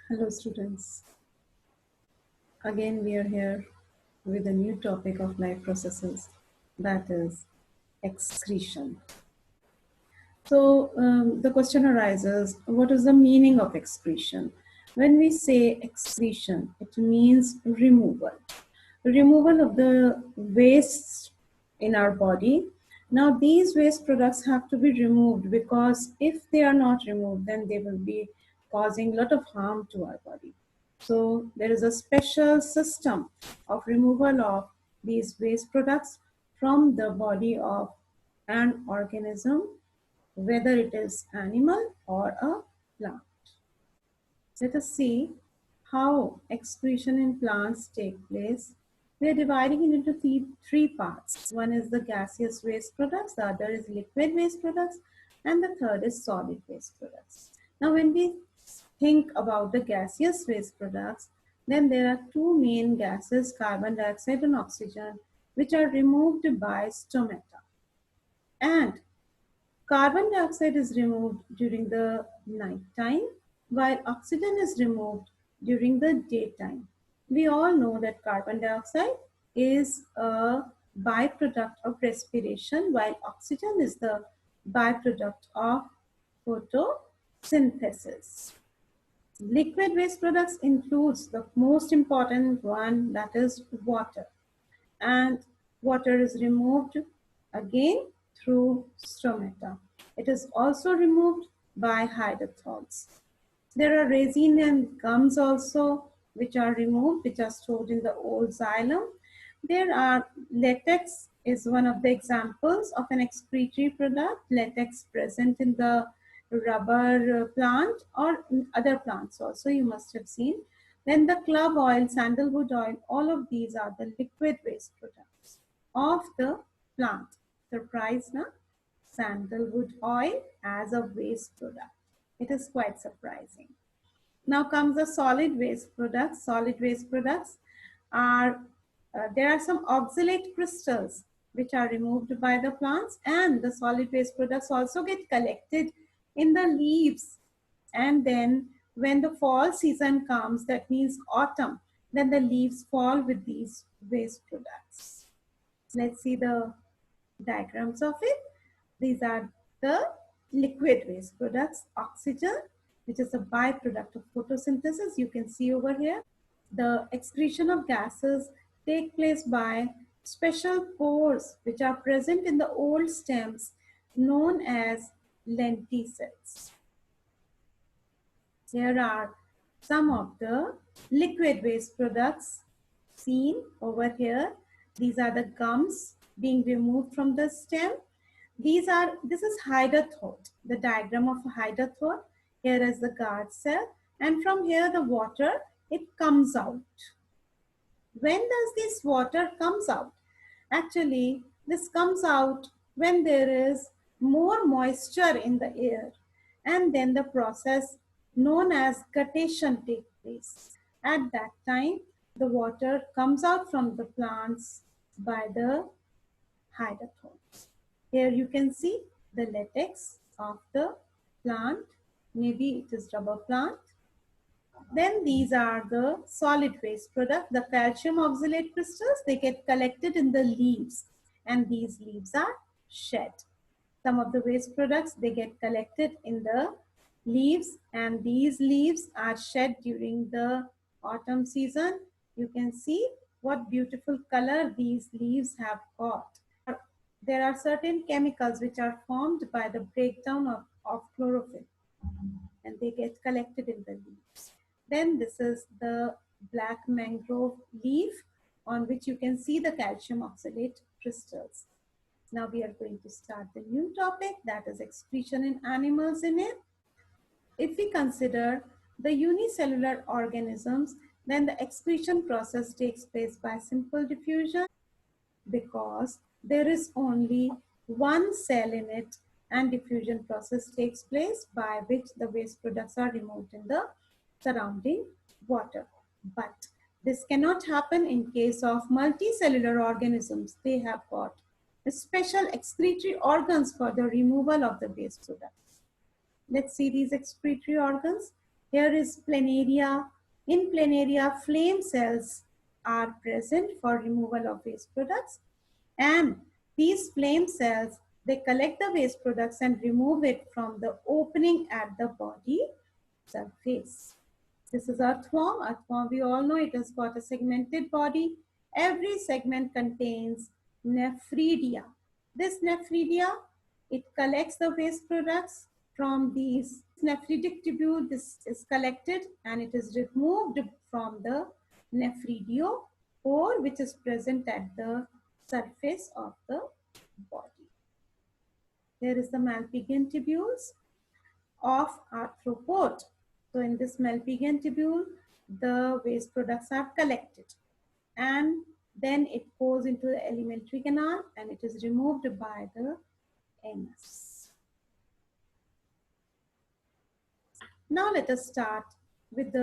Hello students, again we are here with a new topic of life processes, that is excretion. So the question arises, what is the meaning of excretion? When we say excretion, it means removal. Removal of the waste in our body. Now these waste products have to be removed because if they are not removed, then they will be causing a lot of harm to our body. So there is a special system of removal of these waste products from the body of an organism, whether it is animal or a plant. Let us see how excretion in plants take place. We are dividing it into three parts. One is the gaseous waste products, the other is liquid waste products, and the third is solid waste products. Now, when we think about the gaseous waste products, then there are two main gases, carbon dioxide and oxygen, which are removed by stomata. And carbon dioxide is removed during the night time, while oxygen is removed during the daytime. We all know that carbon dioxide is a byproduct of respiration, while oxygen is the byproduct of photosynthesis. Liquid waste products includes the most important one, that is water. And water is removed again through stomata. It is also removed by hydrosols. There are resin and gums also which are removed, which are stored in the old xylem. There are latex is one of the examples of an excretory product, latex present in the rubber plant or other plants also, you must have seen. Then the club oil, sandalwood oil, all of these are the liquid waste products of the plant. Surprise, na? Sandalwood oil as a waste product. It is quite surprising. Now comes the solid waste products. Solid waste products are, there are some oxalate crystals which are removed by the plants, and the solid waste products also get collected in the leaves. And then when the fall season comes, that means autumn, then the leaves fall with these waste products. Let's see the diagrams of it. These are the liquid waste products. Oxygen, which is a byproduct of photosynthesis, you can see over here. The excretion of gases take place by special pores which are present in the old stems known as lenticels. Here are some of the liquid waste products seen over here. These are the gums being removed from the stem. This is hydathote, the diagram of a hydathote. Here is the guard cell, and from here the water, it comes out. When does this water comes out? Actually, this comes out when there is more moisture in the air, and then the process known as guttation takes place. At that time, the water comes out from the plants by the hydathotes. Here you can see the latex of the plant. Maybe it is rubber plant. Then these are the solid waste products. The calcium oxalate crystals, they get collected in the leaves, and these leaves are shed. Some of the waste products, they get collected in the leaves, and these leaves are shed during the autumn season. You can see what beautiful color these leaves have got. There are certain chemicals which are formed by the breakdown of chlorophyll, and they get collected in the leaves. Then this is the black mangrove leaf on which you can see the calcium oxalate crystals. Now we are going to start the new topic, that is excretion in animals in it. If we consider the unicellular organisms, then the excretion process takes place by simple diffusion because there is only one cell in it, and diffusion process takes place by which the waste products are removed in the surrounding water. But this cannot happen in case of multicellular organisms. They have got special excretory organs for the removal of the waste products. Let's see these excretory organs. Here is planaria. In planaria, flame cells are present for removal of waste products, and these flame cells, they collect the waste products and remove it from the opening at the body surface. This is earthworm. Earthworm, we all know it has got a segmented body. Every segment contains nephridia. This nephridia, it collects the waste products from these nephritic tubule. This is collected and it is removed from the nephridio pore, which is present at the surface of the body. Here is the Malpighian tubules of arthropod. So in this Malpighian tubule, the waste products are collected and then it goes into the alimentary canal and it is removed by the anus. Now let us start with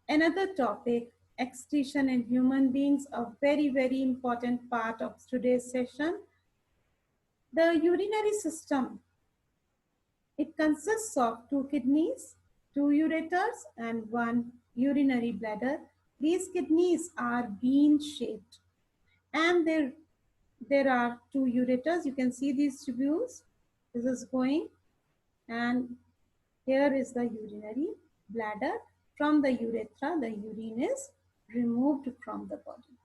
another topic, excretion in human beings, a very, very important part of today's session. The urinary system, it consists of 2 kidneys, 2 ureters, and 1 urinary bladder. These kidneys are bean shaped and there are 2 ureters. You can see these tubules. This is going, and here is the urinary bladder. From the urethra, the urine is removed from the body.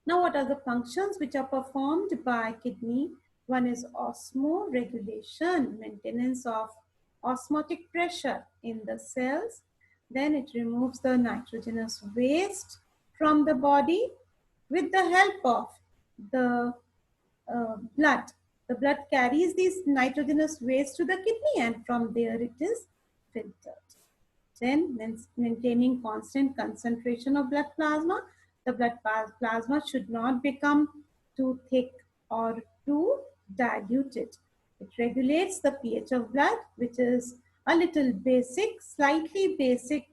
Now, what are the functions which are performed by kidney? One is osmoregulation, maintenance of osmotic pressure in the cells. Then it removes the nitrogenous waste from the body with the help of the blood. The blood carries these nitrogenous waste to the kidney and from there it is filtered. Then maintaining constant concentration of blood plasma. The blood plasma should not become too thick or too diluted. It regulates the pH of blood, which is a little basic, slightly basic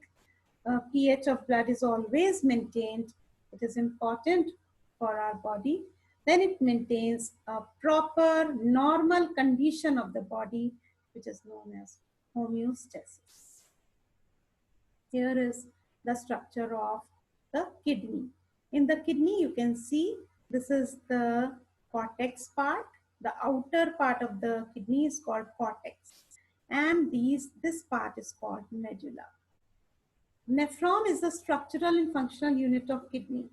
pH of blood is always maintained. It is important for our body. Then it maintains a proper normal condition of the body, which is known as homeostasis. Here is the structure of the kidney. In the kidney, you can see this is the cortex part. The outer part of the kidney is called cortex. And this part is called medulla. Nephron is the structural and functional unit of kidney.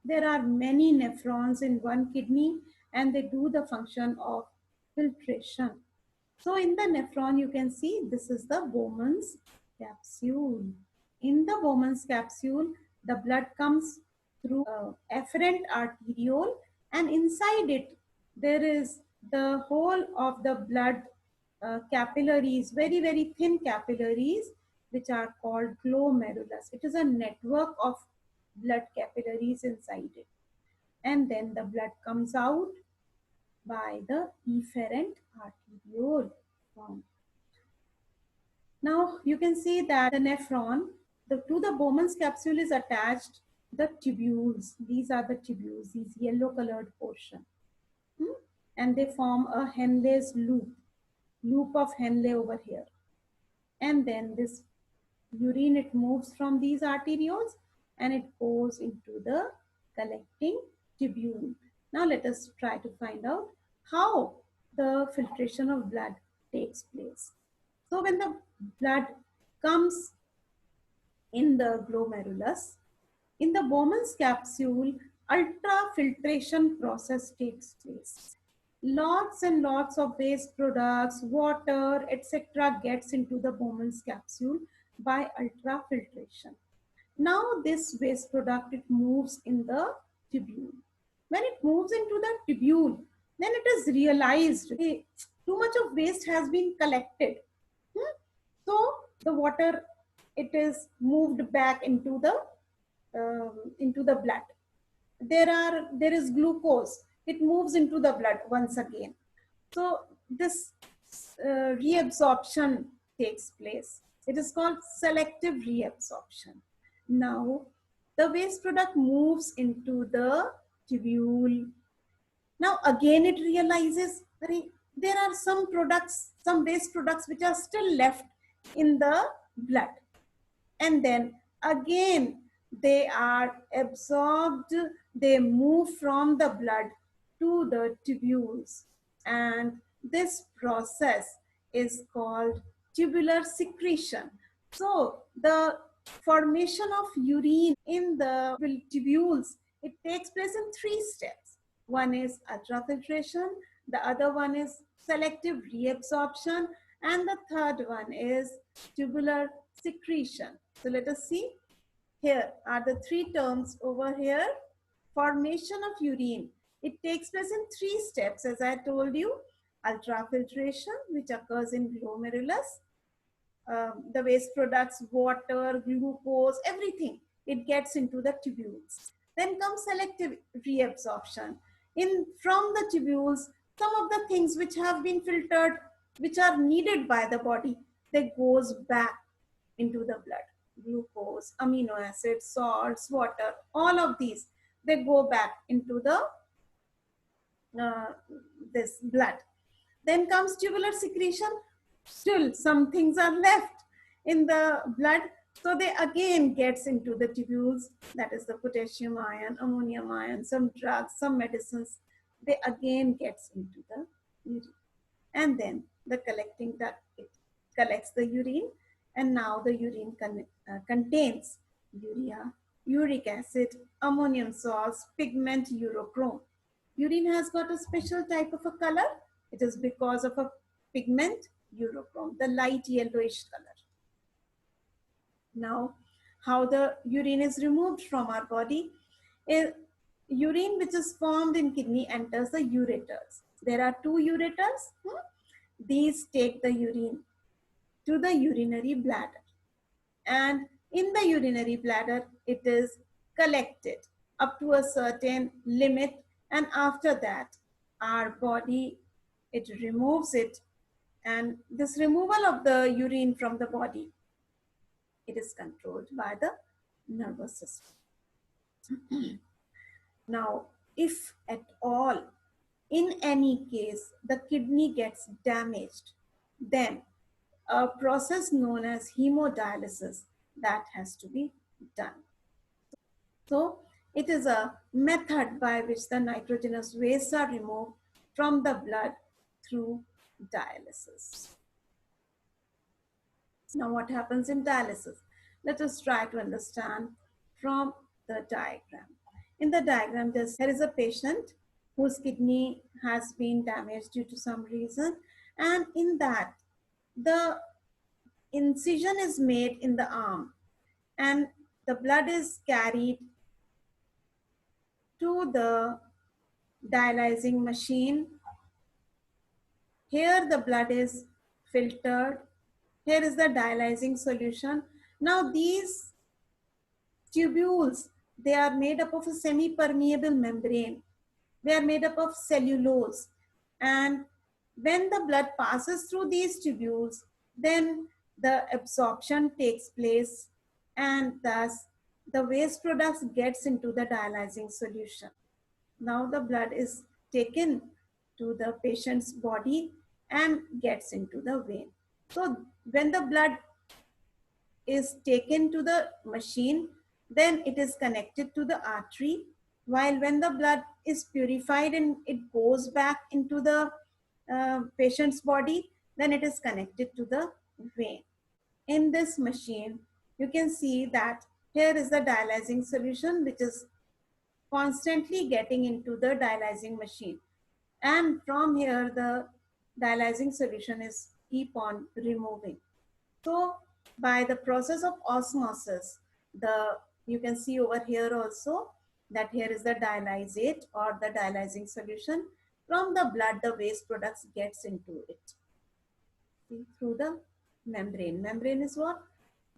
There are many nephrons in one kidney and they do the function of filtration. So in the nephron, you can see this is the Bowman's capsule. In the Bowman's capsule, the blood comes through afferent arteriole, and inside it, there is the whole of the blood capillaries, very, very thin capillaries, which are called glomerulus. It is a network of blood capillaries inside it. And then the blood comes out by the efferent arteriole. Now you can see that the nephron, to the Bowman's capsule is attached the tubules. These are the tubules, these yellow colored portion. And they form a Henle's loop of Henle over here. And then this urine, it moves from these arterioles and it goes into the collecting tubule. Now let us try to find out how the filtration of blood takes place. So when the blood comes in the glomerulus, in the Bowman's capsule, ultrafiltration process takes place. Lots and lots of waste products, water, etc. gets into the Bowman's capsule by ultrafiltration. Now this waste product, it moves in the tubule. When it moves into the tubule, then it is realized, hey, too much of waste has been collected. So the water, it is moved back into the blood. There is glucose. It moves into the blood once again. So this reabsorption takes place. It is called selective reabsorption. Now the waste product moves into the tubule. Now again it realizes there are some products, some waste products which are still left in the blood, and then again they are absorbed, they move from the blood to the tubules, and this process is called tubular secretion. So the formation of urine in the tubules, it takes place in three steps. One is ultrafiltration, the other one is selective reabsorption, and the third one is tubular secretion. So let us see. Here are the three terms over here. Formation of urine. It takes place in three steps, as I told you. Ultrafiltration, which occurs in glomerulus. The waste products, water, glucose, everything, it gets into the tubules. Then comes selective reabsorption. In from the tubules, some of the things which have been filtered, which are needed by the body, they goes back into the blood. Glucose, amino acids, salts, water, all of these, they go back into the uh, this blood. Then comes tubular secretion. Still some things are left in the blood, so they again gets into the tubules. That is the potassium ion, ammonium ion, some drugs, some medicines, they again gets into the urine. And then the collecting duct, it collects the urine, and now the urine contains urea, uric acid, ammonium salts, pigment, urochrome. Urine has got a special type of a color. It is because of a pigment, urochrome, the light yellowish color. Now, how the urine is removed from our body is urine which is formed in kidney enters the ureters. There are two ureters. These take the urine to the urinary bladder, and in the urinary bladder it is collected up to a certain limit, and after that our body, it removes it, and this removal of the urine from the body, it is controlled by the nervous system. Now, if at all, in any case, the kidney gets damaged, then a process known as hemodialysis, that has to be done. So it is a method by which the nitrogenous wastes are removed from the blood through dialysis. Now what happens in dialysis? Let us try to understand from the diagram. In the diagram, there is a patient whose kidney has been damaged due to some reason, and in that the incision is made in the arm, and the blood is carried to the dialyzing machine. Here the blood is filtered. Here is the dialyzing solution. Now these tubules, they are made up of a semi-permeable membrane. They are made up of cellulose. And when the blood passes through these tubules, then the absorption takes place, and thus the waste products gets into the dialyzing solution. Now the blood is taken to the patient's body and gets into the vein. So when the blood is taken to the machine, then it is connected to the artery, while when the blood is purified and it goes back into the patient's body, then it is connected to the vein. In this machine, you can see that here is the dialyzing solution which is constantly getting into the dialyzing machine, and from here the dialyzing solution is keep on removing. So by the process of osmosis, the you can see over here also that here is the dialysate or the dialyzing solution. From the blood, the waste products gets into it. See, through the membrane. Membrane is what?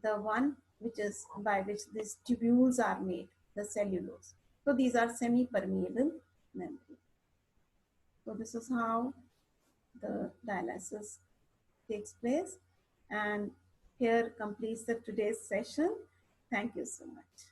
The one which is by which these tubules are made, the cellulose. So these are semi-permeable membrane. So this is how the dialysis takes place, and here completes the today's session. Thank you so much.